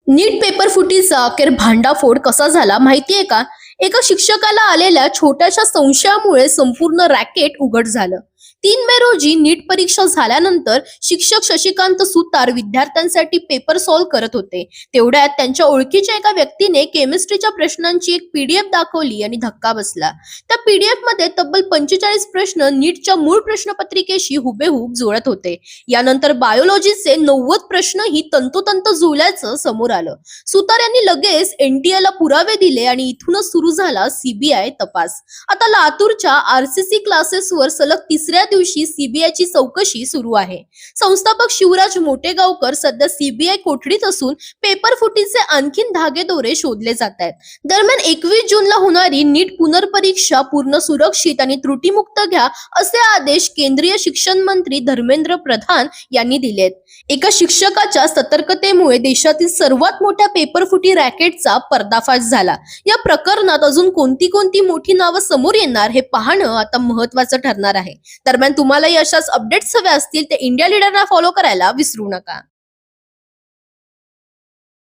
नीट paper फुटीचा अखेर भांडाफोड कसा झाला माहितीये का? एका शिक्षकाला आलेल्या छोट्याशा संशयामुळे संपूर्ण रॅकेट उघड झालं. 3 मे रोजी नीट परीक्षा झाल्यानंतर शिक्षक शशिकांत सुतार विद्यार्थ्यांसाठी पेपर सॉल्व्ह करत होते. तेवढ्यात त्यांच्या ओळखीच्या एका व्यक्तीने केमिस्ट्रीच्या प्रश्नांची एक पीडीएफ दाखवली आणि धक्का बसला. त्या पीडीएफ मध्ये तब्बल 45 प्रश्न नीटच्या मूळ प्रश्नपत्रिकेशी हुबेहूब जुळत होते. यानंतर बायोलॉजीचे 90 प्रश्नही तंतोतंत जुळल्याचं समोर आलं. सुतार यांनी लगेच एनटीए ला पुरावे दिले आणि इथूनच सुरू झाला सीबीआय तपास. आता लातूरच्या आरसीसी क्लासेसवर सलग तिसऱ्या दिवशी सीबीआयची चौकशी सुरू आहे. संस्थापक शिवराज मोटेगावकर सध्या सीबीआय कोठडीत असून पेपर फुटीचे आणखीन धागेदोरे शोधले जात आहेत. दरम्यान 21 जूनला होणारी नीट पुनर्परीक्षा पूर्ण सुरक्षित आणि त्रुटीमुक्त घ्या असे आदेश केंद्रीय शिक्षण मंत्री धर्मेंद्र प्रधान यांनी दिलेत. एका शिक्षकाच्या सतर्कतेमुळे देशातील सर्वात मोठ्या पेपरफुटी रॅकेटचा पर्दाफाश झाला. या प्रकरणात अजून कोणती मोठी नावं समोर येणार हे पाहणं आता महत्त्वाचं ठरणार आहे. दरम्यान तुम्हालाही अशाच अपडेट्स हव्या असतील तर इंडिया लीडरला फॉलो करायला विसरू नका.